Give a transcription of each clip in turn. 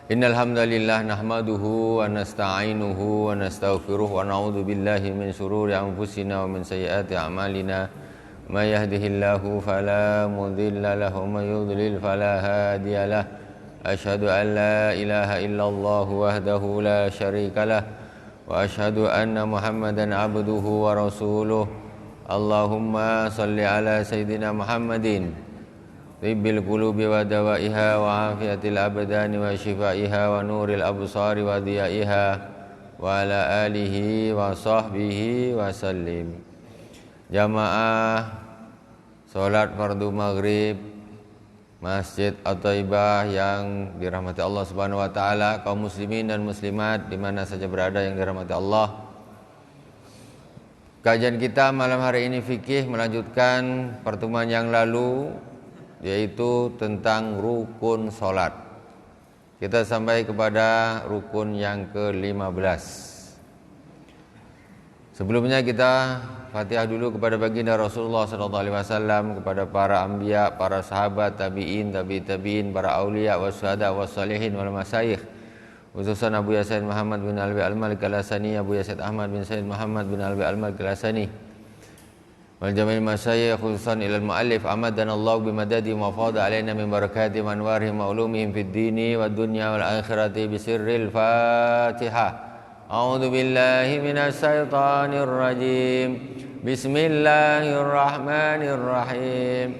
Innal hamdalillah nahmaduhu wa nasta'inuhu wa nastaghfiruh wa na'udzu billahi min shururi anfusina wa min sayyiati a'malina. May yahdihillahu fala mudilla lahu wa may yudlil fala hadiyalah. Asyhadu an la ilaha illallah wahdahu la syarikalah wa asyhadu anna Muhammadan abduhu wa rasuluh. Allahumma salli ala sayyidina Muhammadin Tibbil qulubi wa dawaiha wa afiatil abdani wa shifaiha wa nuril absari wa diyaiha wa ala alihi wa sahbihi wa sallim. Jamaah salat fardu maghrib Masjid At-Thaibah yang dirahmati Allah Subhanahu wa taala, kaum muslimin dan muslimat di mana saja berada yang dirahmati Allah. Kajian kita malam hari ini fikih melanjutkan pertemuan yang lalu, yaitu tentang rukun sholat. Kita sampai kepada rukun yang ke-15. Sebelumnya kita Fatihah dulu kepada baginda Rasulullah SAW, kepada para anbiya, para sahabat, tabi'in, tabi'in, para aulia, wasyuhada, wassalihin, wal masyayikh, khususan Abu Yasin Muhammad bin Alwi Al-Malik Al-Hasani, Abu Yasin Ahmad bin Sayyid Muhammad bin Alwi Al-Malik Al-Hasani, wal jami'il masyayikh khususan ilal muallif amadana Allah bimadadi wa fadha alaina min barakati wa anwarihim wa ulumihim fid dini wad dunya wal akhirati bisirril Fatihah. A'udzu billahi minasy syaithanir rajim. Bismillahirrahmanirrahim.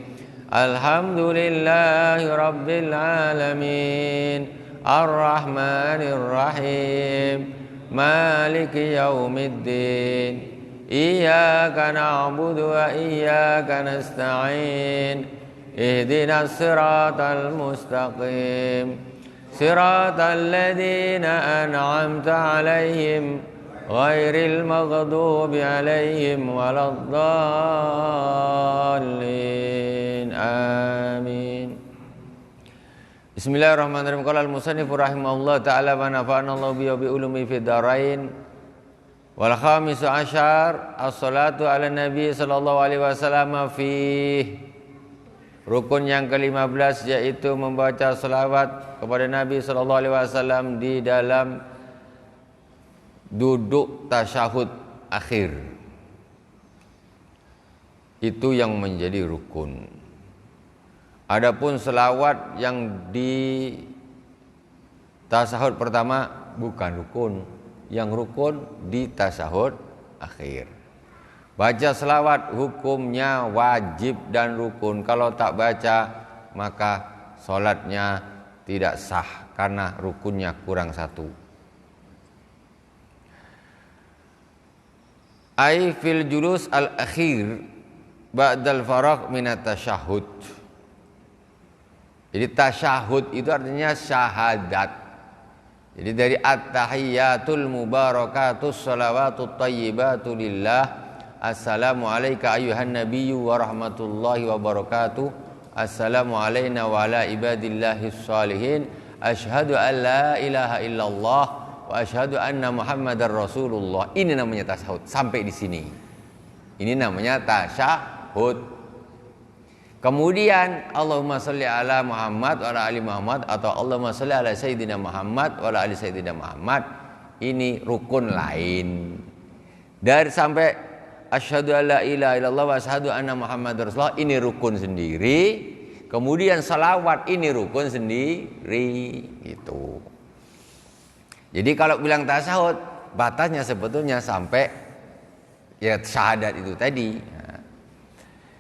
Alhamdulillahi rabbil alamin. Ar-rahmanir rahim. Maliki yaumiddin. Iyyaka na'budu wa iyyaka nasta'in. Ihdinas siratal mustaqim. Siratal ladzina an'amta 'alaihim ghairil maghdubi 'alaihim waladdallin. Amin. Bismillahirrahmanirrahim. Qala al-musannif rahimahullah ta'ala wa nafa'ana Allah bi ulumi fid dharain. Wal khamisu asyar as-salatu ala nabi sallallahu alaihi wasallam fi. Rukun yang ke-15 yaitu membaca selawat kepada Nabi sallallahu alaihi wasallam di dalam duduk tasyahud akhir. Itu yang menjadi rukun. Adapun selawat yang di tasyahud pertama bukan rukun. Yang rukun di tasyahud akhir. Baca selawat hukumnya wajib dan rukun. Kalau tak baca maka solatnya tidak sah karena rukunnya kurang satu. Ai fil julus al-akhir ba'dal faragh minat tasyahud. Jadi tasyahud itu artinya syahadat. Jadi dari at-tahiyyatul mubarakatus salawatut thayyibatu lillah. Assalamu alayka ayyuhan nabiyyu wa rahmatullahi wa barakatuh. Assalamu alayna wa ala ibadillahis salihin. Asyhadu an la ilaha illallah wa asyhadu anna Muhammadar Rasulullah. Ini namanya tasyahud. Sampai di sini. Ini namanya tasyahud. Kemudian Allahumma shalli ala Muhammad wa ala ali Muhammad, atau Allahumma shalli ala sayyidina Muhammad wa ala ali sayyidina Muhammad. Ini rukun lain. Dari sampai asyhadu alla ilaha illallah wa asyhadu anna Muhammadar Rasulullah, ini rukun sendiri. Kemudian salawat ini rukun sendiri gitu. Jadi kalau bilang tasyahud batasnya sebetulnya sampai ya syahadat itu tadi. Nah,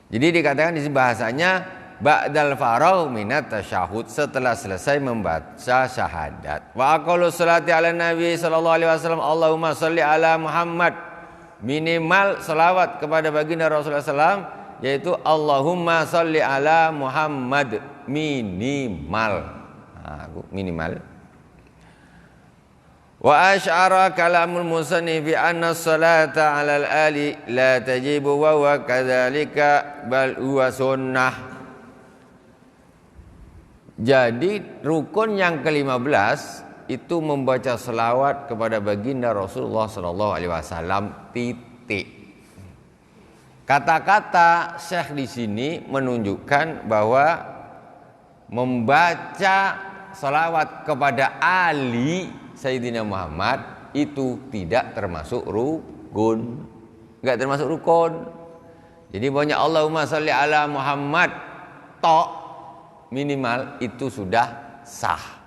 jadi dikatakan di sini bahasanya ba'dal faragh minat tasyahud, setelah selesai membaca syahadat. Wa aqallu sholati ala nabi sallallahu alaihi wasallam Allahumma shalli ala Muhammad. Minimal selawat kepada baginda Rasulullah SAW yaitu Allahumma sholli ala Muhammad, minimal. Minimal. Wa asy'ara kalamul musannifi anna salata ala al-ali la tajibu wa huwa kadzalika bal huwa sunnah. Jadi rukun yang ke-15 itu membaca selawat kepada baginda Rasulullah SAW. Titik. Kata-kata Syekh di sini menunjukkan bahwa membaca salawat kepada Ali Sayyidina Muhammad itu tidak termasuk rukun. Enggak termasuk rukun. Jadi banyak Allahumma sholli ala Muhammad tok minimal itu sudah sah.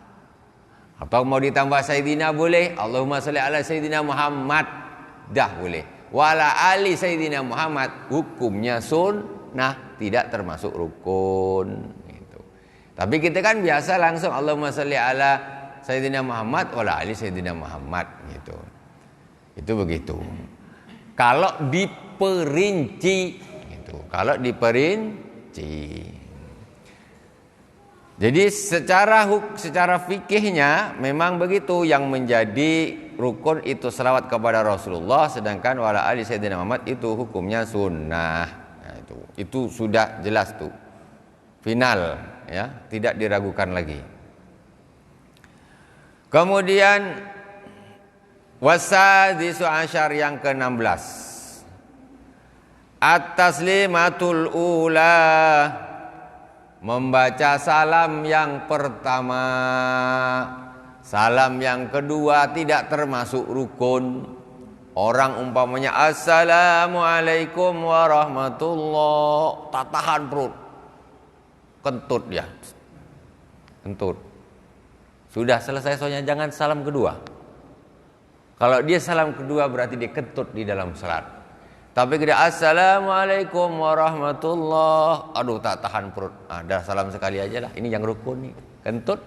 Atau mau ditambah Sayyidina boleh, Allahumma sholli ala Sayyidina Muhammad dah boleh. Wala ali Sayyidina Muhammad hukumnya sunnah, tidak termasuk rukun gitu. Tapi kita kan biasa langsung Allahumma sholli ala Sayyidina Muhammad wala ali Sayyidina Muhammad gitu. Itu begitu. Kalau diperinci gitu. Kalau diperinci. Jadi secara fikihnya memang begitu, yang menjadi rukun itu selawat kepada Rasulullah, sedangkan wala ali Sayyidina Muhammad itu hukumnya sunnah. Nah, itu sudah jelas tuh. Final ya, tidak diragukan lagi. Kemudian wasadisu asyar yang ke-16. At-taslimatul ula, membaca salam yang pertama. Salam yang kedua tidak termasuk rukun. Orang umpamanya assalamualaikum warahmatullah, tak tahan perut, kentut ya, kentut. Sudah selesai soalnya, jangan salam kedua. Kalau dia salam kedua berarti dia kentut di dalam salat. Tapi kita assalamualaikum warahmatullah, aduh tak tahan perut, dah salam sekali aja lah. Ini yang rukun nih, kentut.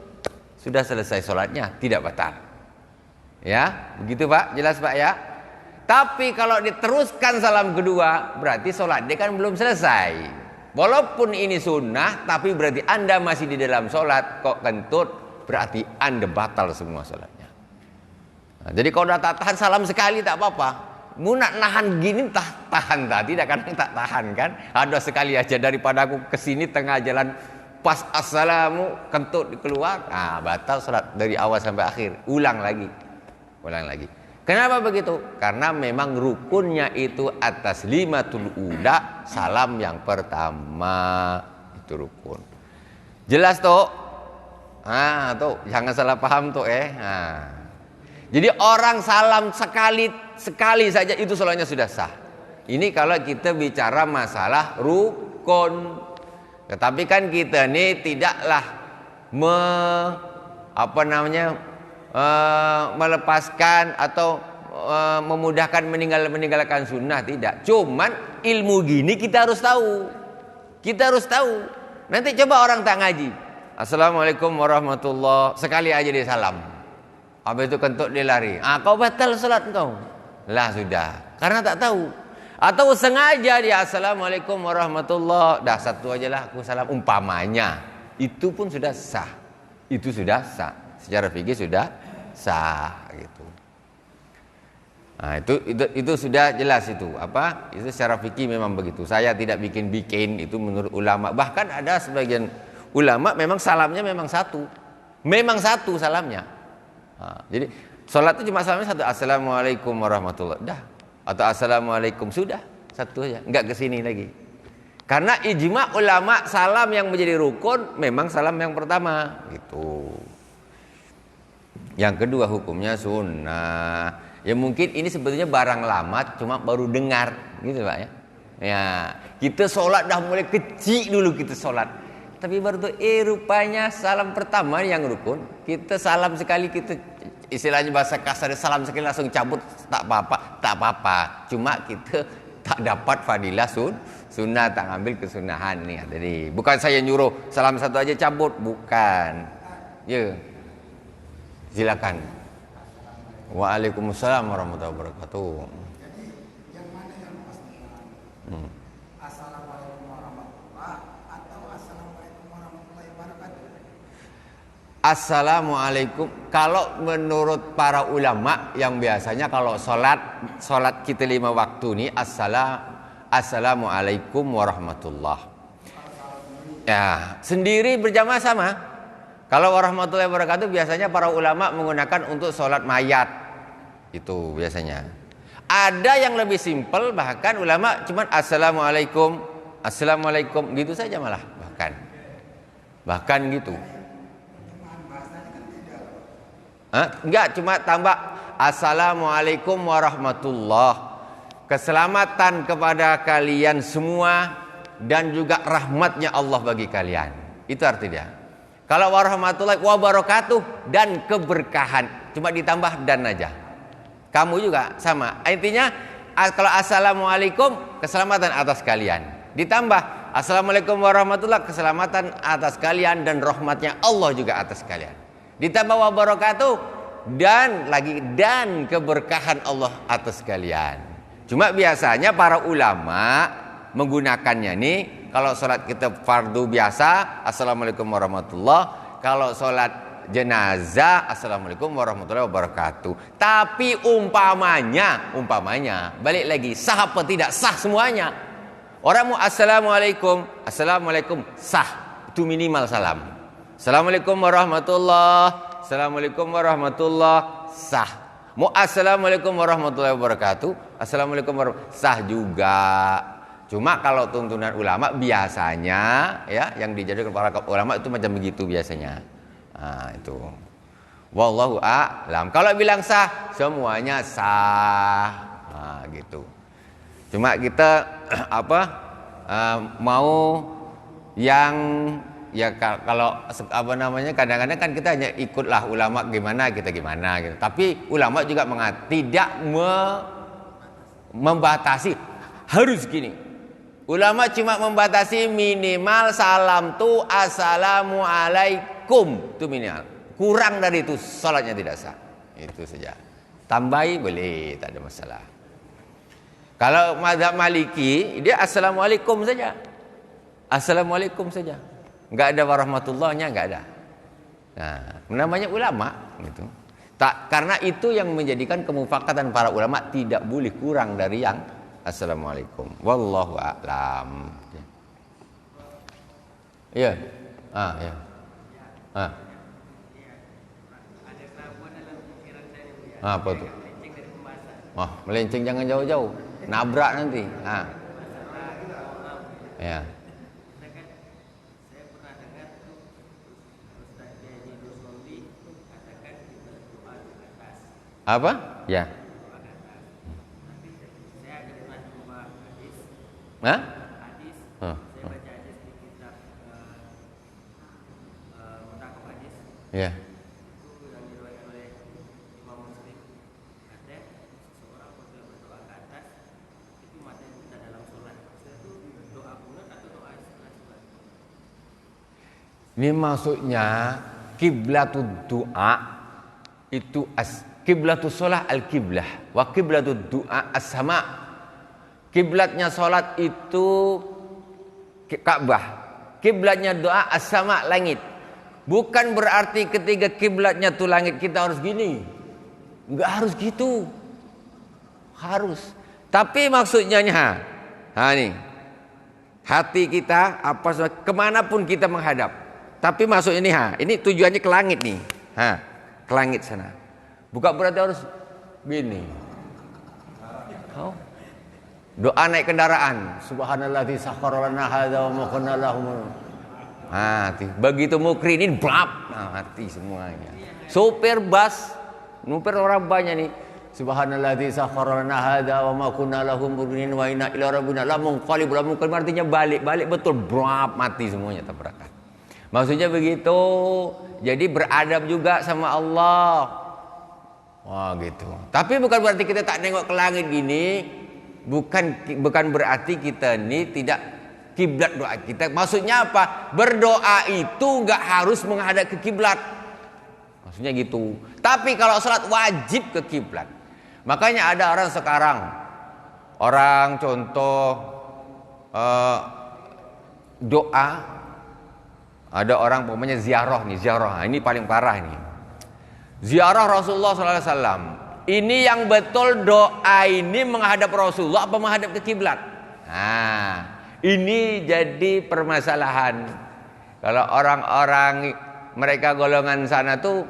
Sudah selesai sholatnya, tidak batal. Ya, begitu Pak, jelas Pak ya. Tapi kalau diteruskan salam kedua, berarti sholat dia kan belum selesai. Walaupun ini sunnah, tapi berarti Anda masih di dalam sholat, kok kentut, berarti Anda batal semua sholatnya. Nah, jadi kalau udah tak tahan salam sekali tak apa-apa. Mu nak nahan gini tahan tidak, kadang tak tahan kan. Ada sekali aja, daripada aku kesini tengah jalan pas assalamu kentut keluar, batal salat dari awal sampai akhir. Ulang lagi. Kenapa begitu? Karena memang rukunnya itu atas limatul ula, salam yang pertama itu rukun. Jelas toh? Tuh jangan salah paham tuh Jadi orang salam sekali saja itu salatnya sudah sah. Ini kalau kita bicara masalah rukun. Tetapi kan kita ini tidaklah melepaskan atau memudahkan meninggalkan sunnah, tidak. Cuman ilmu gini kita harus tahu. Nanti coba orang tak ngaji, assalamualaikum warahmatullah, sekali aja dia salam, habis itu kentut dia lari, kau batal salat kau. Lah sudah, karena tak tahu. Atau sengaja dia assalamualaikum warahmatullah, dah satu aja lah aku salam umpamanya, itu pun sudah sah. Itu sudah sah, secara fikih sudah sah gitu. Nah, itu sudah jelas itu apa? Itu secara fikih memang begitu. Saya tidak bikin itu menurut ulama. Bahkan ada sebagian ulama memang salamnya memang satu salamnya. Jadi sholat itu cuma salamnya satu, assalamualaikum warahmatullah, dah. Atau assalamualaikum, sudah satu aja, enggak kesini lagi. Karena ijma ulama salam yang menjadi rukun memang salam yang pertama gitu. Yang kedua hukumnya sunnah. Ya mungkin ini sebetulnya barang lama, cuma baru dengar gitu Pak ya. Ya, kita sholat dah mulai kecil dulu kita sholat. Tapi baru tuh rupanya salam pertama yang rukun. Kita salam sekali, kita istilahnya bahasa kasar, salam sekali langsung cabut, tak apa-apa. Cuma kita tak dapat fadilah sunnah, tak ambil kesunahan nih. Jadi bukan saya nyuruh salam satu aja cabut, bukan. Ya, silakan. Waalaikumsalam warahmatullahi wabarakatuh. Jadi yang mana yang pasti? Assalamualaikum warahmatullahi atau assalamualaikum warahmatullahi wabarakatuh? Assalamualaikum. Kalau menurut para ulama yang biasanya kalau sholat kita 5 waktu nih assalamualaikum warahmatullahi. Ya, sendiri berjamaah sama. Kalau warahmatullahi wabarakatuh biasanya para ulama menggunakan untuk sholat mayat. Itu biasanya. Ada yang lebih simpel, bahkan ulama cuma assalamualaikum gitu saja malah bahkan gitu. Enggak, cuma tambah assalamualaikum warahmatullah. Keselamatan kepada kalian semua dan juga rahmatnya Allah bagi kalian. Itu artinya. Kalau warahmatullahi wabarakatuh dan keberkahan, cuma ditambah dan aja. Kamu juga sama. Intinya kalau assalamualaikum, keselamatan atas kalian. Ditambah assalamualaikum warahmatullahi, keselamatan atas kalian dan rahmatnya Allah juga atas kalian. Ditambah wabarakatuh dan lagi dan keberkahan Allah atas kalian. Cuma biasanya para ulama menggunakannya nih, kalau sholat kita fardu biasa assalamualaikum warahmatullah, kalau sholat jenazah assalamualaikum warahmatullahi wabarakatuh. Tapi umpamanya balik lagi, sah apa tidak sah semuanya. Orang mau assalamualaikum sah, itu minimal salam. Assalamualaikum warahmatullah, assalamualaikum warahmatullah, sah. Mau assalamualaikum warahmatullahi wabarakatuh, assalamualaikum warahmatullahi sah juga. Cuma kalau tuntunan ulama biasanya ya, yang dijadikan para ulama itu macam begitu biasanya. Nah, itu. Wallahu a'lam. Kalau bilang sah, semuanya sah. Nah, gitu. Cuma kita mau yang ya kalau kadang-kadang kan kita hanya ikutlah ulama gimana kita gimana gitu. Tapi ulama juga tidak membatasi harus gini. Ulama cuma membatasi minimal salam tu assalamualaikum, itu minimal. Kurang dari itu salatnya tidak sah. Itu saja. Tambahi boleh, tak ada masalah. Kalau mazhab Maliki, dia assalamualaikum saja. Assalamualaikum saja. Enggak ada warahmatullahnya, enggak ada. Nah, namanya ulama gitu. Karena itu yang menjadikan kemufakatan para ulama tidak boleh kurang dari yang assalamualaikum. Wallahu a'lam. Iya. Ya. Apa tuh? Melenceng jangan jauh-jauh. Nabrak nanti. Ya. Apa? Ya. Hah? Ya. Ini maksudnya kiblatud doa itu kiblatus shalah al-kiblah wa kiblatud doa as-sama. Kiblatnya salat itu Ka'bah, kiblatnya doa as-sama langit. Bukan berarti ketika kiblatnya tuh langit kita harus gini. Enggak harus gitu. Harus. Tapi maksudnya nih. Hati kita kemanapun kita menghadap. Tapi masuk ini tujuannya ke langit nih. Ke langit sana. Bukan berarti harus gini. Doa naik kendaraan, subhanalladzi sakhkhara lana hadza wa ma kunna lahu. Begitu mukrinin blap, mati semuanya. Sopir bus, supir orang banyak nih. Subhanalladzi sakhkhara lana hadza wa ma kunna lahu mukrinin wa inna ila rabbina lamunqalibun. Artinya balik betul, blap, mati semuanya tabrakan. Maksudnya begitu. Jadi beradab juga sama Allah. Wah, gitu. Tapi bukan berarti kita tak nengok ke langit gini. Bukan berarti kita ini tidak kiblat doa kita. Maksudnya apa? Berdoa itu enggak harus menghadap ke kiblat. Maksudnya gitu. Tapi kalau salat wajib ke kiblat. Makanya ada orang sekarang, contoh doa, ada orang pokoknya ziarah. Ini paling parah nih. Ziarah Rasulullah SAW. Ini yang betul doa ini menghadap Rasulullah apa menghadap ke kiblat? Ini jadi permasalahan. Kalau orang-orang mereka golongan sana tuh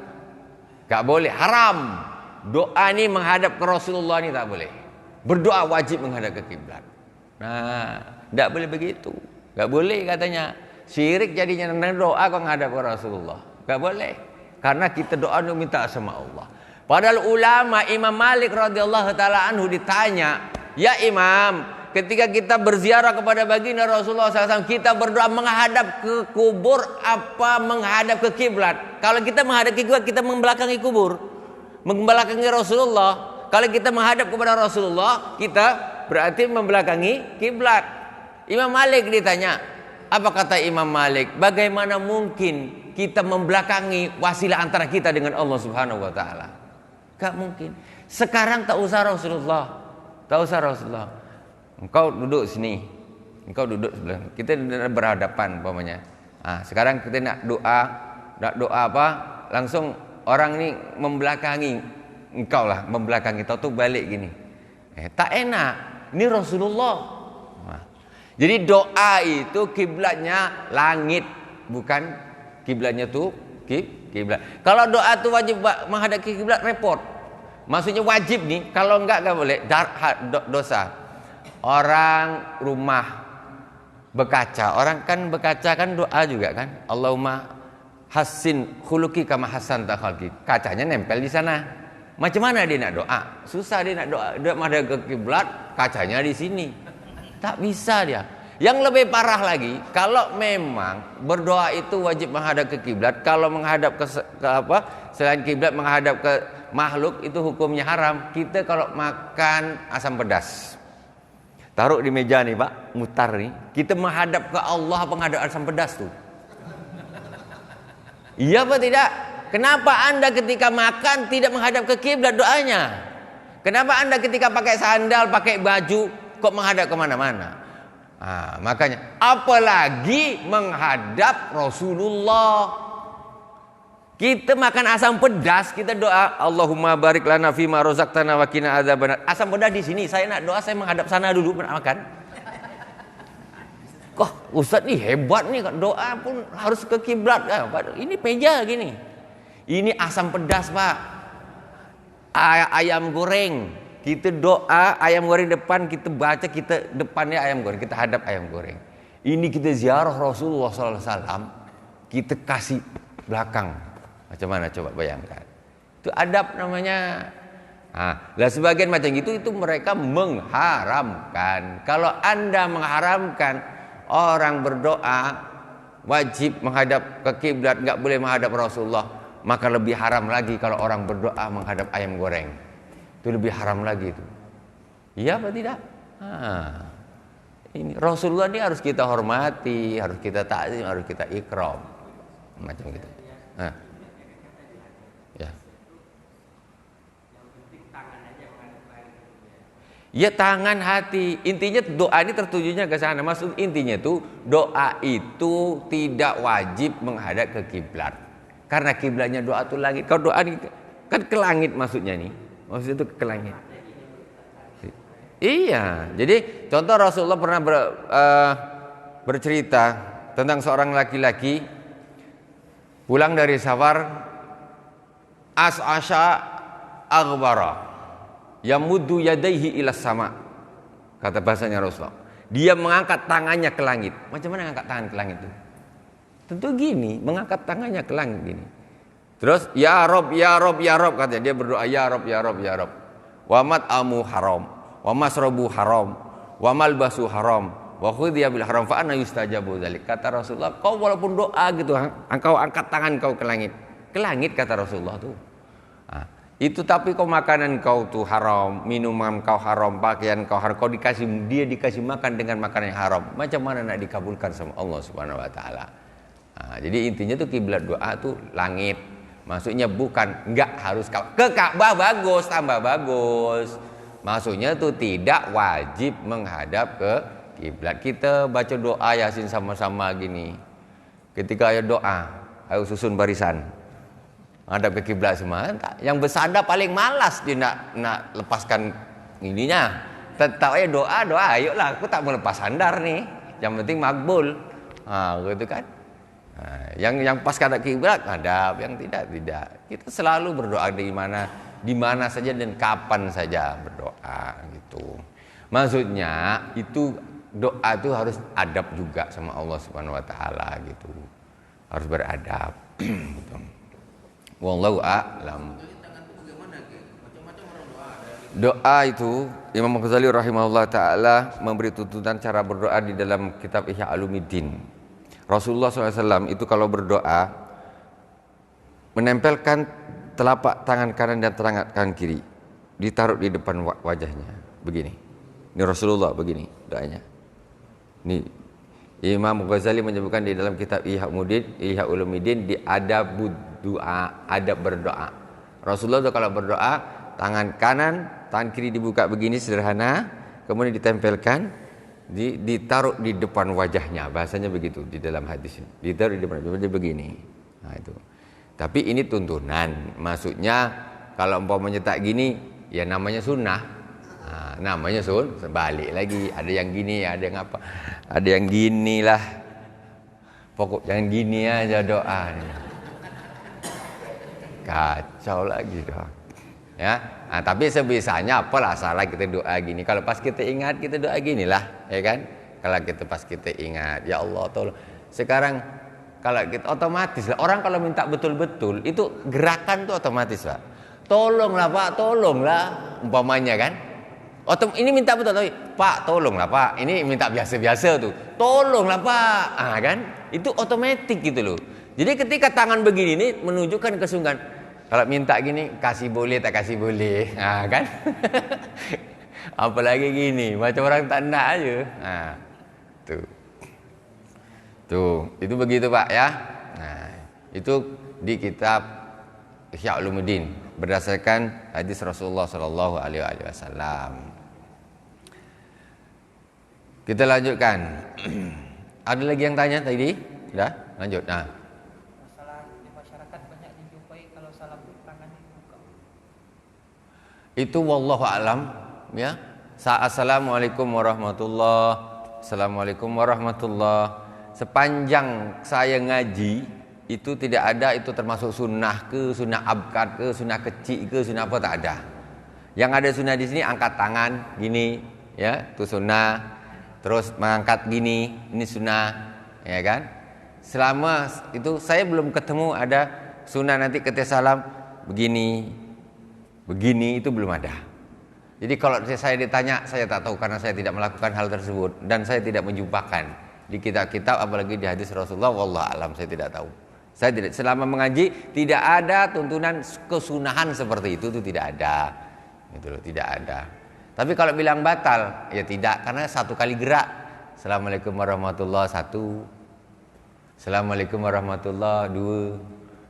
gak boleh, haram. Doa ini menghadap ke Rasulullah ini tak boleh. Berdoa wajib menghadap ke kiblat. Gak boleh begitu. Gak boleh katanya. Syirik jadinya doa kau menghadap ke Rasulullah. Gak boleh. Karena kita doa untuk minta sama Allah. Padahal ulama Imam Malik radhiyallahu taala anhu ditanya, "Ya Imam, ketika kita berziarah kepada baginda Rasulullah SAW, kita berdoa menghadap ke kubur apa menghadap ke kiblat? Kalau kita menghadap ke kiblat, kita membelakangi kubur, membelakangi Rasulullah. Kalau kita menghadap kepada Rasulullah, kita berarti membelakangi kiblat." Imam Malik ditanya, apa kata Imam Malik? Bagaimana mungkin kita membelakangi wasilah antara kita dengan Allah Subhanahu wa taala? Gak mungkin. Sekarang tak usah Rasulullah. Tak usah Rasulullah. Engkau duduk sini. Engkau duduk sebelah. Kita berhadapan umpamanya. Sekarang kita nak doa apa? Langsung orang ini membelakangi engkau lah, membelakangi. Tahu balik gini. Tak enak. Ini Rasulullah. Jadi doa itu kiblatnya langit, bukan kiblatnya tuh kiblat. Kalau doa tuh wajib menghadap kiblat repot. Maksudnya wajib nih, kalau enggak boleh dosa. Orang rumah berkaca, orang kan berkaca kan doa juga kan. Allahumma hassin khuluqi kama hasanta khalqi. Kacanya nempel di sana. Macam mana dia nak doa? Susah dia nak doa. Dia menghadap ke kiblat, kacanya di sini. Tak bisa dia. Yang lebih parah lagi, kalau memang berdoa itu wajib menghadap ke kiblat, kalau menghadap ke apa? Selain kiblat menghadap ke makhluk itu hukumnya haram. Kita kalau makan asam pedas, taruh di meja nih Pak, mutar nih, kita menghadap ke Allah menghadap asam pedas tuh. Iya apa tidak? Kenapa Anda ketika makan tidak menghadap ke kiblat doanya? Kenapa Anda ketika pakai sandal, pakai baju kok menghadap kemana-mana? Makanya apalagi menghadap Rasulullah. Kita makan asam pedas, kita doa Allahumma barik lana fima razaqtana wa qina adzabannar. Asam pedas di sini, saya nak doa saya menghadap sana dulu makan. Kok Ustaz nih hebat nih, doa pun harus ke kiblat. Ini meja gini. Ini asam pedas, Pak. Ayam goreng. Kita doa ayam goreng depan, kita baca, kita depannya ayam goreng, kita hadap ayam goreng. Ini kita ziarah Rasulullah SAW, kita kasih belakang. Macam mana coba bayangkan? Itu adab namanya. Lah sebagian macam itu mereka mengharamkan. Kalau Anda mengharamkan orang berdoa wajib menghadap ke kiblat, enggak boleh menghadap Rasulullah, maka lebih haram lagi kalau orang berdoa menghadap ayam goreng. Itu lebih haram lagi itu. Iya apa tidak? Ini Rasulullah ini harus kita hormati, harus kita takzim, harus kita ikram. Macam gitu. Ya. Ya tangan hati. Intinya doa ini tertujunya ke sana. Maksud intinya tuh doa itu tidak wajib menghadap ke kiblat. Karena kiblatnya doa itu langit. Kalau doa ini kan ke langit maksudnya nih. Maksudnya itu ke langit. Iya, jadi contoh Rasulullah pernah bercerita tentang seorang laki-laki pulang dari safar, as'asha aghbara, yamuddu yadaihi ila sama. Kata bahasanya Rasulullah. Dia mengangkat tangannya ke langit. Macam mana mengangkat tangan ke langit itu? Tentu gini, mengangkat tangannya ke langit gini. Terus ya Rob, ya Rob, ya Rob, katanya dia berdoa ya Rob, ya Rob, ya Rob. Wa mat'amu haram, wa masrabu haram, wa malbasu haram, wa khudhiya bil haram fa anna yustajabu dzalik. Kata Rasulullah, kau walaupun doa gitu, engkau angkat tangan kau ke langit. Ke langit kata Rasulullah tuh. Itu tapi kau makanan kau tuh haram, minuman kau haram, pakaian kau haram, kau dikasih makan dengan makanan yang haram. Macam mana nak dikabulkan sama Allah Subhanahu wa taala? Jadi intinya tuh kiblat doa tuh langit. Maksudnya bukan enggak harus ke Ka'bah bagus, tambah bagus. Maksudnya tuh tidak wajib menghadap ke kiblat. Kita baca doa Yasin sama-sama gini. Ketika ayo doa, ayo susun barisan. Menghadap ke kiblat semua. Yang bersandar paling malas dia nak lepaskan ininya. Tetap aja doa, ayolah aku tak mau lepas sandar nih. Yang penting makbul. Gitu kan. Yang pas kadang kiblat hadap, yang tidak. Kita selalu berdoa di mana saja dan kapan saja berdoa gitu. Maksudnya itu doa itu harus adab juga sama Allah Subhanahu wa taala gitu. Harus beradab gitu. Wallahu a'lam. Jadi tangan itu bagaimana ke? Macam-macam orang doa ada. Doa itu Imam Ghazali rahimahullah taala memberi tuntunan cara berdoa di dalam kitab Ihya Ulumuddin. Rasulullah SAW itu kalau berdoa menempelkan telapak tangan kanan dan telapak tangan kiri, ditaruh di depan wajahnya begini. Ini Rasulullah begini doanya. Ini Imam Ghazali menyebutkan di dalam kitab Ihya Ulumuddin di adab doa, adab berdoa. Rasulullah itu kalau berdoa tangan kanan, tangan kiri dibuka begini sederhana, kemudian ditempelkan, ditaruh di depan wajahnya, bahasanya begitu di dalam hadis ini. Ditaruh di depan wajahnya begini. Nah itu. Tapi ini tuntunan, maksudnya kalau umpamanya tak gini, ya namanya sunnah. Nah, namanya balik lagi, ada yang gini, ada yang apa, ada yang gini lah. Pokok jangan gini aja doa. Kacau lagi doa. Ya, nah, tapi sebisanya apalah salah kita doa gini. Kalau pas kita ingat kita doa ginilah, ya kan? Kalau kita pas kita ingat, ya Allah tolong. Sekarang kalau kita otomatis lah, orang kalau minta betul-betul itu gerakan tuh otomatis Pak. Tolonglah Pak, tolonglah umpamanya kan. Ini minta betul, Pak tolonglah Pak. Ini minta biasa-biasa tuh. Tolonglah Pak. Ah kan? Itu otomatis gitu loh. Jadi ketika tangan begini ini menunjukkan kesungguhan. Kalau minta gini, kasih boleh tak kasih boleh, nah, kan? Apalagi gini, macam orang tak nak aja. Nah, tuh, itu begitu Pak ya. Nah, itu di kitab Ihya Ulumuddin berdasarkan hadis Rasulullah Sallallahu Alaihi Wasallam. Kita lanjutkan. Ada lagi yang tanya tadi? Sudah? Lanjut. Nah. Itu wallahu alam ya. Assalamualaikum warahmatullahi. Assalamualaikum warahmatullahi. Sepanjang saya ngaji itu tidak ada itu termasuk sunnah ke, sunnah abkad ke, sunnah kecil ke, sunnah apa tak ada. Yang ada sunnah di sini angkat tangan gini ya, itu sunnah. Terus mengangkat gini, ini sunnah ya kan. Selama itu saya belum ketemu ada sunnah nanti ketika salam begini itu belum ada. Jadi kalau saya ditanya, saya tak tahu karena saya tidak melakukan hal tersebut dan saya tidak menjumpakan di kitab-kitab apalagi di hadis Rasulullah. Wallahu alam, saya tidak tahu. Saya tidak, selama mengaji tidak ada tuntunan kesunahan seperti itu tidak ada. Gitu loh, tidak ada. Tapi kalau bilang batal, ya tidak, karena satu kali gerak. Assalamualaikum warahmatullahi satu. Assalamualaikum warahmatullahi dua.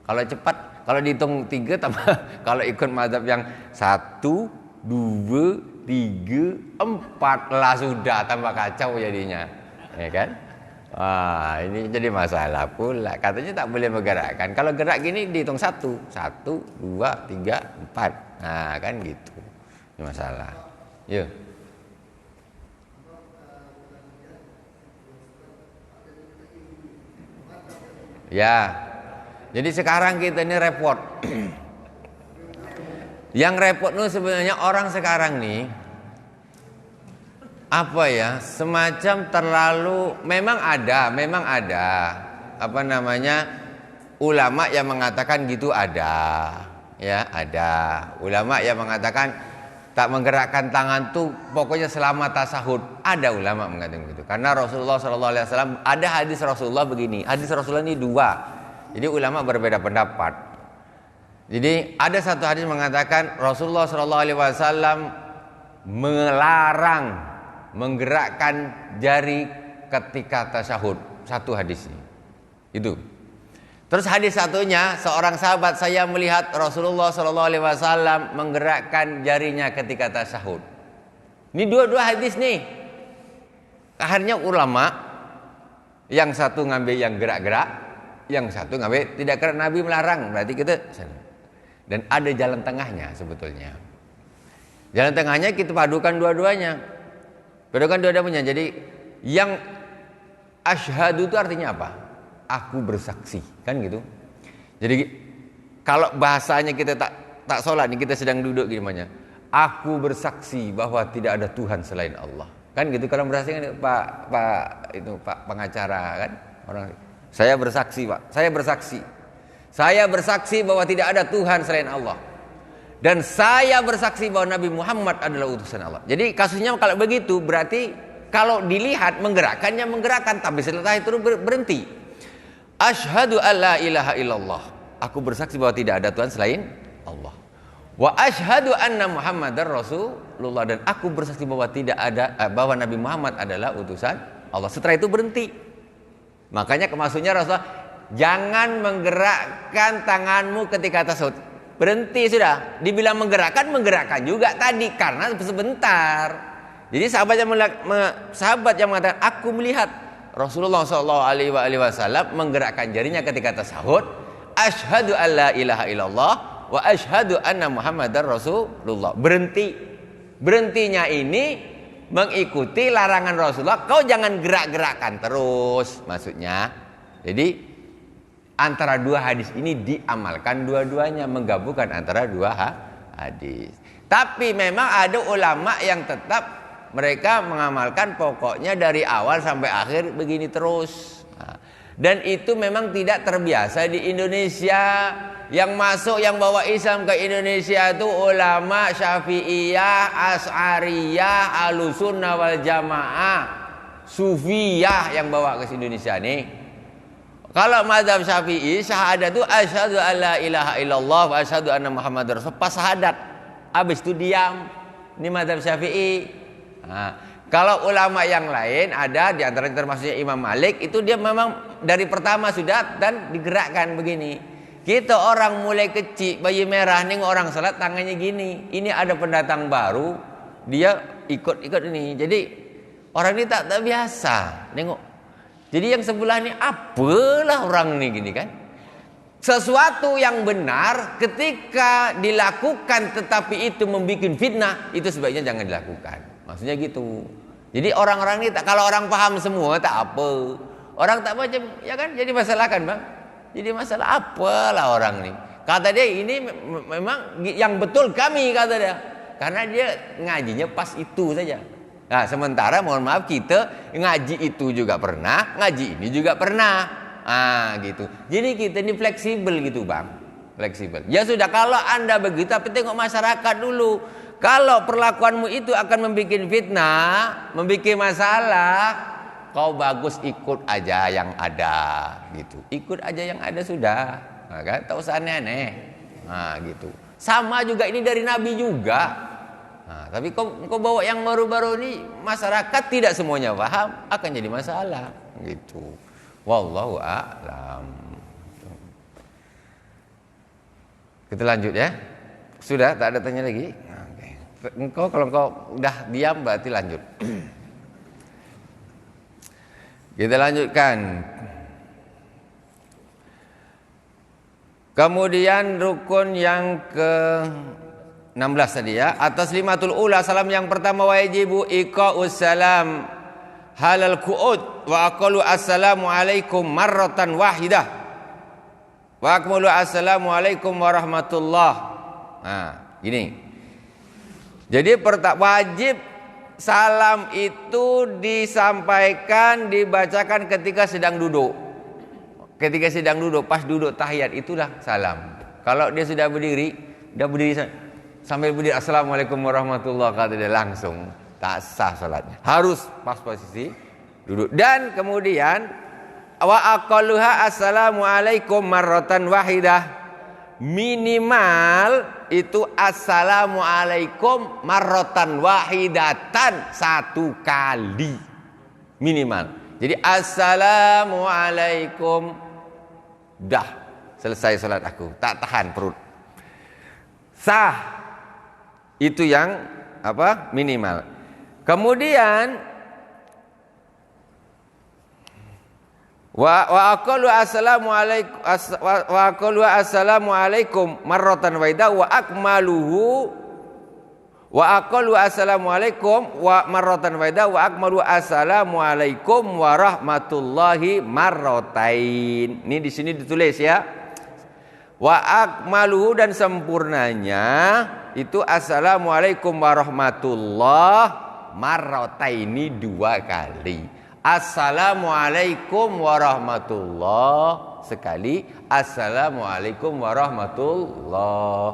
Kalau cepat, kalau dihitung 3 tambah, kalau ikut mazhab yang 1, 2, 3, 4 lah sudah tambah kacau jadinya, ya kan? Wah, ini jadi masalah pula. Katanya tak boleh menggerakkan. Kalau gerak gini dihitung 1, 2, 3, 4. Nah, kan gitu. Ini masalah. Ya. Ya. Jadi sekarang kita ini repot. Yang repot nih sebenarnya orang sekarang nih apa ya, semacam terlalu memang ada apa namanya ulama yang mengatakan gitu ada. Ya, ada ulama yang mengatakan tak menggerakkan tangan tuh pokoknya selama tasahud. Ada ulama mengatakan gitu. Karena Rasulullah SAW ada hadis Rasulullah begini. Hadis Rasulullah ini 2. Jadi ulama berbeda pendapat. Jadi ada satu hadis mengatakan Rasulullah SAW melarang menggerakkan jari ketika tasyahud. Satu hadis ini. Itu. Terus hadis satunya, seorang sahabat saya melihat Rasulullah SAW menggerakkan jarinya ketika tasyahud. Ini dua hadis nih. Akhirnya ulama yang satu ngambil yang gerak-gerak, yang satu ngambil tidak, karena Nabi melarang, berarti kita. Dan ada jalan tengahnya sebetulnya. Jalan tengahnya kita padukan dua-duanya. Jadi yang asyhadu itu artinya apa? Aku bersaksi, kan gitu. Jadi kalau bahasanya kita tak sholat nih, kita sedang duduk gimana? Aku bersaksi bahwa tidak ada Tuhan selain Allah. Kan gitu kalau bersaksi kan Pak pengacara kan orang. Saya bersaksi Pak, saya bersaksi. Saya bersaksi bahwa tidak ada Tuhan selain Allah. Dan saya bersaksi bahwa Nabi Muhammad adalah utusan Allah. Jadi kasusnya kalau begitu berarti kalau dilihat menggerakkannya menggerakkan, tapi setelah itu berhenti. Asyhadu alla ilaha illallah. Aku bersaksi bahwa tidak ada Tuhan selain Allah. Wa asyhadu anna Muhammadar Rasulullah, dan aku bersaksi bahwa tidak ada bahwa Nabi Muhammad adalah utusan Allah. Setelah itu berhenti. Makanya maksudnya Rasulullah, jangan menggerakkan tanganmu ketika tasawuf. Berhenti sudah. Dibilang menggerakkan juga tadi karena sebentar. Jadi sahabat yang mengatakan, aku melihat Rasulullah SAW menggerakkan jarinya ketika tasahud. Asyhadu alla ilaha illallah wa asyhadu anna Muhammadar Rasulullah. Berhenti. Berhentinya ini mengikuti larangan Rasulullah. Kau jangan gerak-gerakkan terus, maksudnya. Jadi antara dua hadis ini diamalkan dua-duanya, menggabungkan antara dua hadis. Tapi memang ada ulama yang tetap mereka mengamalkan pokoknya dari awal sampai akhir begini terus. Dan itu memang tidak terbiasa di Indonesia. Yang masuk, yang bawa Islam ke Indonesia itu ulama Syafi'iyah, Asy'ariyah, Ahlussunnah wal Jamaah, Sufiyah yang bawa ke Indonesia nih. Kalau mazhab Syafi'i, syahadat itu asyhadu alla ilaha illallah wa asyhadu anna Muhammadar Rasul. Pas syahadat, habis itu diam. Ini mazhab Syafi'i. Nah, kalau ulama yang lain ada di antara termasuknya Imam Malik, itu dia memang dari pertama sudah dan digerakkan begini. Kita orang mulai kecil, bayi merah nih orang salat tangannya gini. Ini ada pendatang baru, dia ikut ini. Jadi orang ini tak biasa. Nengok. Jadi yang sebelah ini apalah orang ini gini kan. Sesuatu yang benar ketika dilakukan tetapi itu membuat fitnah, itu sebaiknya jangan dilakukan. Maksudnya gitu. Jadi orang-orang ini kalau orang paham semua tak apa. Orang tak macam ya kan jadi masalah kan Bang. Jadi masalah apalah orang ini. Kata dia ini memang yang betul kami kata dia. Karena dia ngajinya pas itu saja. Nah, sementara mohon maaf kita ngaji itu juga pernah, ngaji ini juga pernah. Gitu. Jadi kita ini fleksibel gitu, Bang. Fleksibel. Ya sudah, kalau Anda begitu tapi tengok masyarakat dulu. Kalau perlakuanmu itu akan membuat fitnah, membuat masalah, kau bagus ikut aja yang ada gitu. Ikut aja yang ada sudah. Nah, kan? Tak usah aneh-aneh. Nah, gitu. Sama juga ini dari Nabi juga. Nah, tapi kau bawa yang baru-baru ini, masyarakat tidak semuanya paham, akan jadi masalah gitu. Wallahu a'lam. Kita lanjut ya. Sudah tak ada tanya lagi? Oke. Engkau kalau engkau udah diam berarti lanjut. Kita lanjutkan. Kemudian rukun yang ke 16 tadi ya. At-taslimatul ula, salam yang pertama wajibu iqa'us salam halal qu'ud wa aqalu assalamu alaikum marratan wahidah wa akmalu assalamu alaikum warahmatullah. Nah, gini. Jadi wajib salam itu disampaikan, dibacakan ketika sedang duduk. Ketika sedang duduk, pas duduk tahiyat itulah salam. Kalau dia sudah berdiri sambil berdiri assalamualaikum warahmatullahi kata dia langsung tak sah salatnya. Harus pas posisi duduk. Dan kemudian wa aqalluha assalamualaikum marratan wahidah. Minimal itu assalamualaikum marratan wahidatan, satu kali minimal. Jadi assalamualaikum, dah selesai salat aku, tak tahan perut, sah. Itu yang minimal. Kemudian wa aqallu assalamualaikum marratan wahidah wa akmaluhu wa aqallu assalamualaikum wa marratan wahidah wa akmalu assalamualaikum warahmatullahi marratain. Ini di sini ditulis ya. Wa akmaluhu, dan sempurnanya itu assalamualaikum warahmatullah marrataini, dua kali. Assalamualaikum warahmatullah sekali, assalamualaikum warahmatullah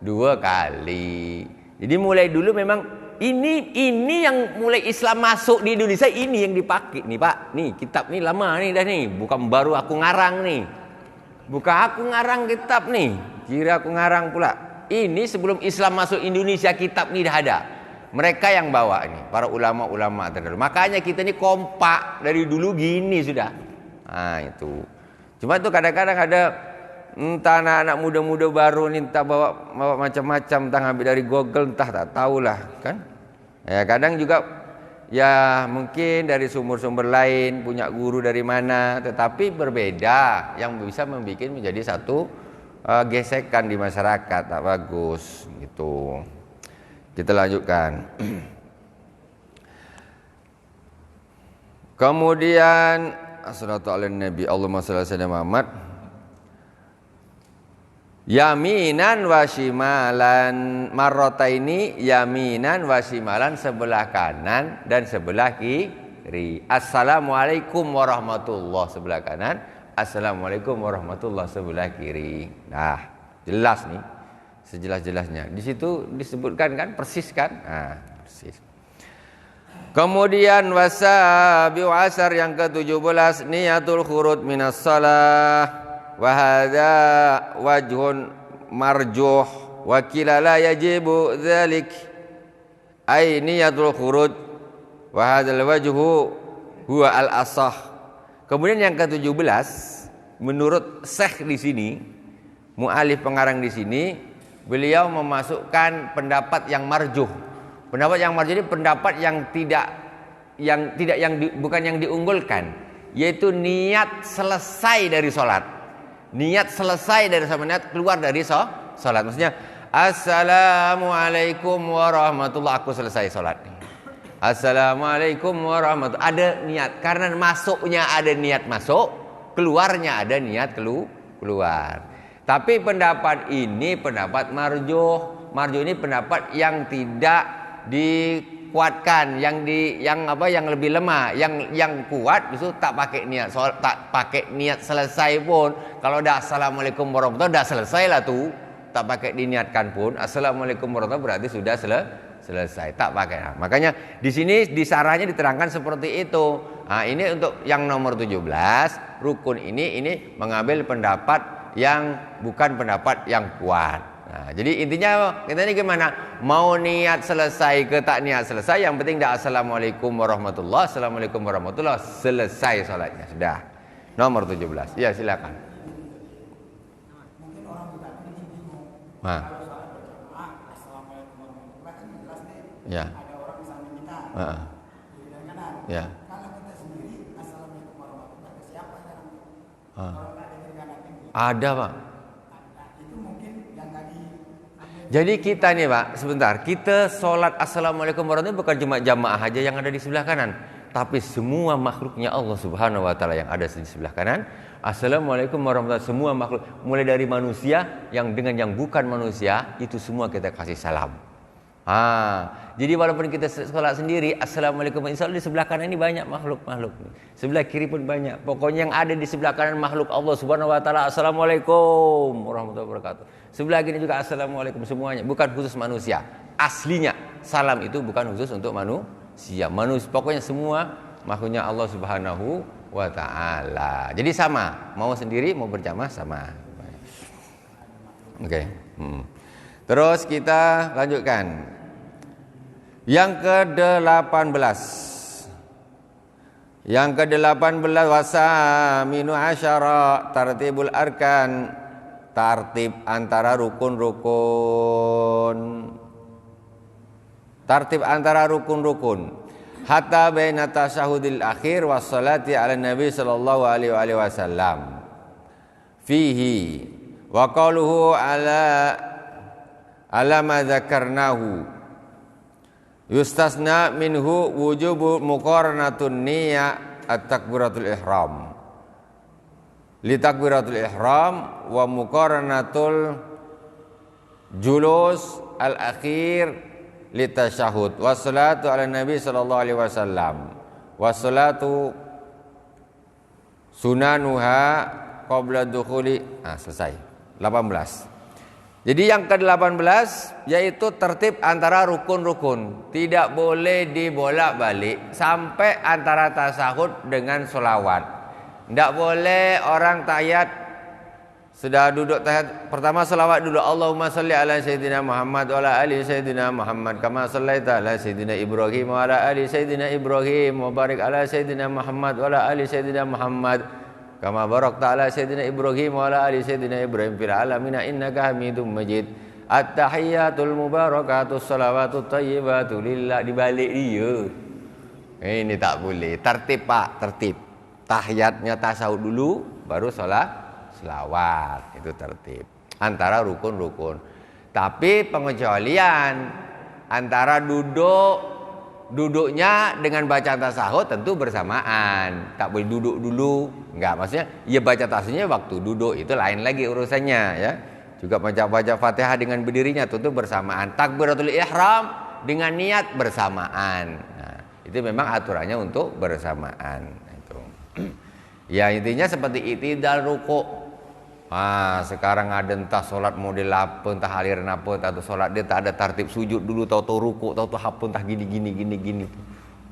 2 kali. Jadi mulai dulu memang ini yang mulai Islam masuk di Indonesia, ini yang dipakai nih Pak. Nih kitab nih lama nih dah nih, bukan baru aku ngarang nih. Bukan aku ngarang kitab nih, kira aku ngarang pula. Ini sebelum Islam masuk Indonesia kitab nih dah ada. Mereka yang bawa ini, para ulama-ulama terdahulu. Makanya kita ini kompak dari dulu gini sudah. Nah itu. Cuma tuh kadang-kadang ada entah anak-anak muda-muda baru nih entah bawa macam-macam, entah ngambil dari Google, entah tak tahulah kan. Ya kadang juga ya mungkin dari sumber-sumber lain, punya guru dari mana, tetapi berbeda yang bisa membuat menjadi satu gesekan di masyarakat, tak bagus gitu. Kita lanjutkan. Kemudian assalatu ala nabi Allahumma shalli ala Muhammad. Yaminan wa shimalan, marrataini yaminan wa shimalan, sebelah kanan dan sebelah kiri. Assalamualaikum warahmatullah sebelah kanan, assalamualaikum warahmatullah sebelah kiri. Nah, jelas nih, sejelas-jelasnya. Di situ disebutkan kan, persis kan? Nah, persis. Kemudian wasabi'u asar yang ke-17, niyatul khurud minas shalah. Wa hadza wajhun marjuh wa kila la yajibu dzalik ay niyatul khuruj wa hadzal wajhu huwa al asah. Kemudian yang ke-17 menurut Syekh di sini, mualif pengarang di sini, beliau memasukkan pendapat yang marjuh. Pendapat yang marjuh ini pendapat yang bukan yang diunggulkan, yaitu niat selesai dari salat. Niat selesai dari sholat, niat keluar dari sholat. Maksudnya assalamualaikum warahmatullah, aku selesai sholat. Assalamualaikum warahmatullah, ada niat. Karena masuknya ada niat masuk, keluarnya ada niat keluar. Tapi pendapat ini pendapat marjuh. Marjuh ini pendapat yang tidak dikuatkan, yang lebih lemah, yang kuat itu tak pakai niat tak pakai niat selesai pun. Kalau dah assalamualaikum warahmatullahi dah selesai lah tuh, tak pakai diniatkan pun assalamualaikum warahmatullahi berarti sudah selesai, tak pakai. Nah, makanya di sini di sarahnya diterangkan seperti itu. Nah, ini untuk yang nomor 17 rukun ini mengambil pendapat yang bukan pendapat yang kuat. Nah, jadi intinya kita ini gimana? Mau niat selesai ke tak niat selesai, yang penting dah assalamualaikum warahmatullah, assalamualaikum warahmatullah, selesai salatnya sudah. Nomor 17. Ya silakan. Mungkin orang juga ini bingung. Nah. Kalau salat berjamaah, assalamualaikum warahmatullahi kan jelas nih. Ya. Ada orang misalnya kita. Kiri dan kanan. Ya. Kalau kita sendiri assalamualaikum warahmatullahi ke siapa sekarang? Ah. Kalau nggak ada kiri kanan ini. Ada, Pak. Itu mungkin yang tadi. Jadi kita nih Pak, sebentar, kita sholat assalamualaikum warahmatullahi bukan cuma jamaah aja yang ada di sebelah kanan, tapi semua makhluknya Allah subhanahu wa ta'ala yang ada di sebelah kanan. Assalamualaikum warahmatullahi, semua makhluk, mulai dari manusia yang dengan yang bukan manusia, itu semua kita kasih salam. Jadi walaupun kita sholat sendiri, assalamualaikum, insya Allah di sebelah kanan ini banyak makhluk-makhluk, sebelah kiri pun banyak. Pokoknya yang ada di sebelah kanan makhluk Allah subhanahu wa ta'ala, assalamualaikum warahmatullahi wabarakatuh. Sebelah kiri juga assalamualaikum, semuanya, bukan khusus manusia. Aslinya salam itu bukan khusus untuk manusia, pokoknya semua makhluknya Allah subhanahu wa ta'ala. Jadi sama, mau sendiri mau berjamaah sama. Oke. Terus kita lanjutkan. Yang ke-18. Yang ke-18 wasaminu asyara tartibul arkan, tartib antara rukun-rukun. Tartib antara rukun-rukun. Hatta baina tasyahudil akhir was salati ala nabi sallallahu alaihi wasallam. Fihi wa qaluhu ala ma dzakarnahu. Yustasna minhu wujubu muqaranatun niyya at-takbiratul ihram. Li takbiratul ihram wa muqaranatul julus al-akhir li tasyahud. Wassalatu ala nabi sallallahu alaihi wasallam. Wassalatu sunanuha qabla dukhuli. Selesai. 18. Jadi yang ke-18 yaitu tertib antara rukun-rukun. Tidak boleh dibolak-balik sampai antara tasahud dengan sholawat. Tidak boleh orang tahiyat sudah duduk tahiyat pertama sholawat dulu. Allahumma salli ala sayyidina Muhammad wa ala ali sayyidina Muhammad kama sallaita ala sayyidina Ibrahim wa ala ali sayyidina Ibrahim wa barik ala sayyidina Muhammad wa ala ali sayyidina Muhammad kama barakta ala sayyidina Ibrahim wa ala ali sayyidina Ibrahim fil alamin innaka Hamidum Majid. At-tahiyyatul mubarakatus shalawatut thayyibatu lillah. Dibalik dia. Ini tak boleh. Tertib Pak, tertib. Tahiyatnya tasawuf dulu baru selawat. Itu tertib. Antara rukun-rukun. Tapi pengecualian antara duduknya dengan baca tasahud tentu bersamaan. Tak boleh duduk dulu. Enggak, maksudnya ya baca tasahudnya waktu duduk, itu lain lagi urusannya ya. Juga baca Fatihah dengan berdirinya tentu bersamaan. Takbiratul ihram dengan niat bersamaan. Nah, itu memang aturannya untuk bersamaan itu. Ya intinya seperti itidal ruku'. Sekarang ada entah solat model apa, entah aliran apa, atau solat dia tak ada tertib sujud dulu, tahu ruku', tahu apa, entah gini.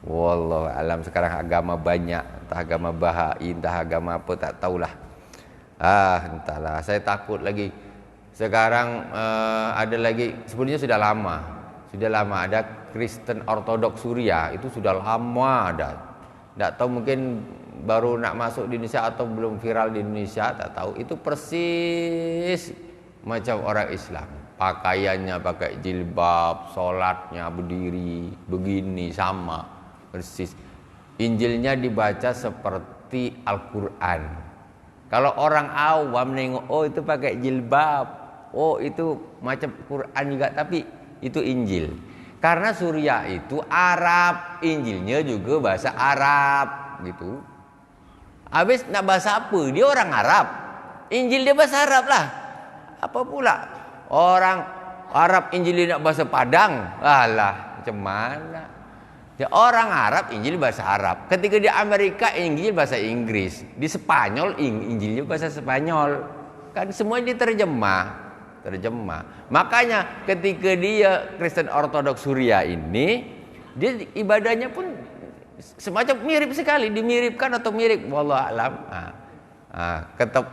Wallahu alam. Sekarang agama banyak, entah agama Bahai, entah agama apa, tak tahulah. Entahlah. Saya takut lagi. Sekarang ada lagi, sebenarnya sudah lama ada Kristen Ortodoks Suria, itu sudah lama ada. Tak tahu mungkin baru nak masuk di Indonesia atau belum viral di Indonesia, tak tahu. Itu persis macam orang Islam. Pakaiannya pakai jilbab, solatnya berdiri begini, sama persis. Injilnya dibaca seperti Al-Quran. Kalau orang awam nengok, oh itu pakai jilbab, oh itu macam Quran juga, tapi itu Injil. Karena Suria itu Arab, Injilnya juga bahasa Arab gitu. Habis nak bahasa apa? Dia orang Arab. Injil dia bahasa Arab lah. Apa pula? Orang Arab Injil dia nak bahasa Padang. Alah, macam mana? Dia orang Arab, Injil bahasa Arab. Ketika di Amerika, Injil bahasa Inggris. Di Spanyol, Injilnya bahasa Spanyol. Kan semua diterjemah. Makanya ketika dia Kristen Ortodoks Suria ini, dia ibadahnya pun semacam mirip sekali, dimiripkan atau mirip, wallahu alam.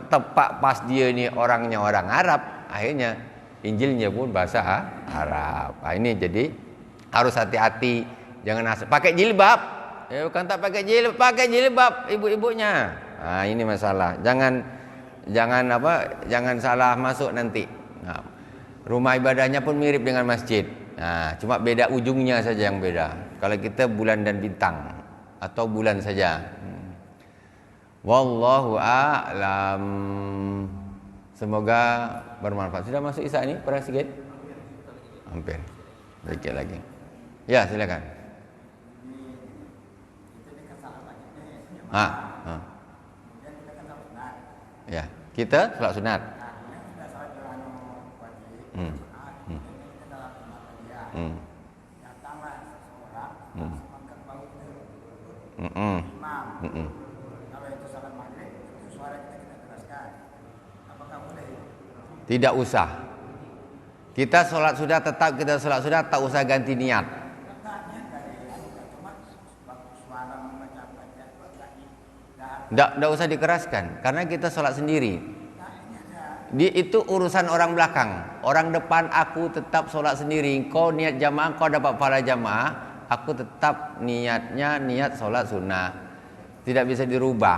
Tepat pas dia ni orangnya orang Arab, akhirnya Injilnya pun bahasa Arab. Ini jadi harus hati-hati, jangan asal pakai jilbab. Bukan tak pakai jilbab ibu-ibunya. Ini masalah. Jangan salah masuk nanti. Rumah ibadahnya pun mirip dengan masjid. Cuma beda ujungnya saja yang beda. Kalau kita bulan dan bintang atau bulan saja. Wallahu a'lam. Semoga bermanfaat. Sudah masuk Isya ini? Perang sikit? Hampir. Sedikit lagi. Ya, silakan. Ya, kita salat sunat. Tidak usah. Kita sholat sudah, tetap kita sholat sudah, tak usah ganti niat. Tidak usah dikeraskan, karena kita sholat sendiri. Itu urusan orang belakang. Orang depan aku tetap sholat sendiri. Kau niat jamaah, kau dapat pahala jamaah. Aku tetap niatnya niat sholat sunnah. Tidak bisa dirubah.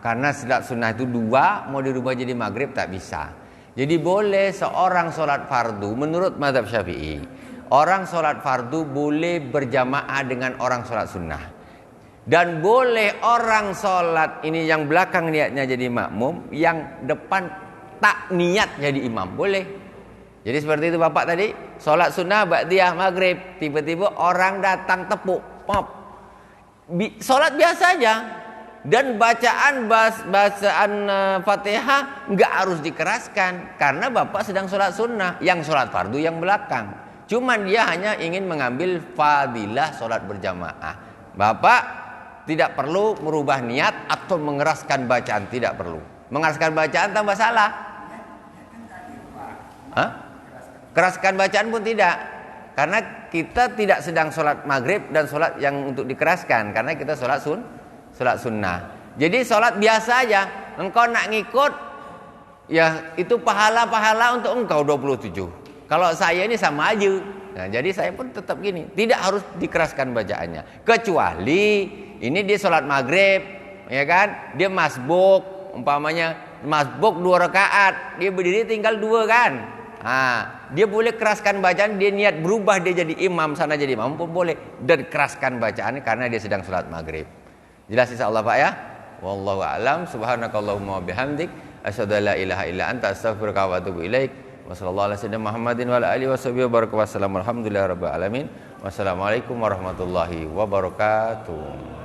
Karena sholat sunnah itu 2, mau dirubah jadi maghrib tak bisa. Jadi boleh seorang sholat fardu menurut mazhab Syafi'i. Orang sholat fardu boleh berjamaah dengan orang sholat sunnah. Dan boleh orang sholat ini yang belakang niatnya jadi makmum, yang depan tak niat jadi imam. Boleh. Jadi seperti itu bapak tadi, sholat sunnah ba'diyah maghrib, tiba-tiba orang datang tepuk, pop. Sholat biasa aja. Dan bacaan Fatihah enggak harus dikeraskan, karena bapak sedang sholat sunnah, yang sholat fardu yang belakang. Cuman dia hanya ingin mengambil fadilah sholat berjamaah. Bapak tidak perlu merubah niat atau mengeraskan bacaan, tidak perlu. Mengeraskan bacaan tambah salah. Hah? Keraskan bacaan pun tidak. Karena kita tidak sedang sholat maghrib dan sholat yang untuk dikeraskan. Karena kita sholat sunnah. Jadi sholat biasa aja. Engkau nak ngikut, ya itu pahala-pahala untuk engkau 27. Kalau saya ini sama aja. Nah, jadi saya pun tetap gini. Tidak harus dikeraskan bacaannya. Kecuali ini dia sholat maghrib, ya kan? Dia masbuk, umpamanya masbuk 2 rakaat. Dia berdiri tinggal 2 kan? Dia boleh keraskan bacaan, dia niat berubah, dia jadi imam, sana jadi imam pun boleh. Dan keraskan bacaan karena dia sedang sholat maghrib. Jelas insyaallah Pak ya? Wallahu a'lam. Subhanakallahumma wabihamdik, asyhadu an la ilaha illa anta, astaghfiruka wa atubu ilaik. Wassallallahu ala sayyidina Muhammadin wa ala alihi washabihi wabarakatuh. Alhamdulillahirabbil alamin. Wassalamualaikum warahmatullahi wabarakatuh.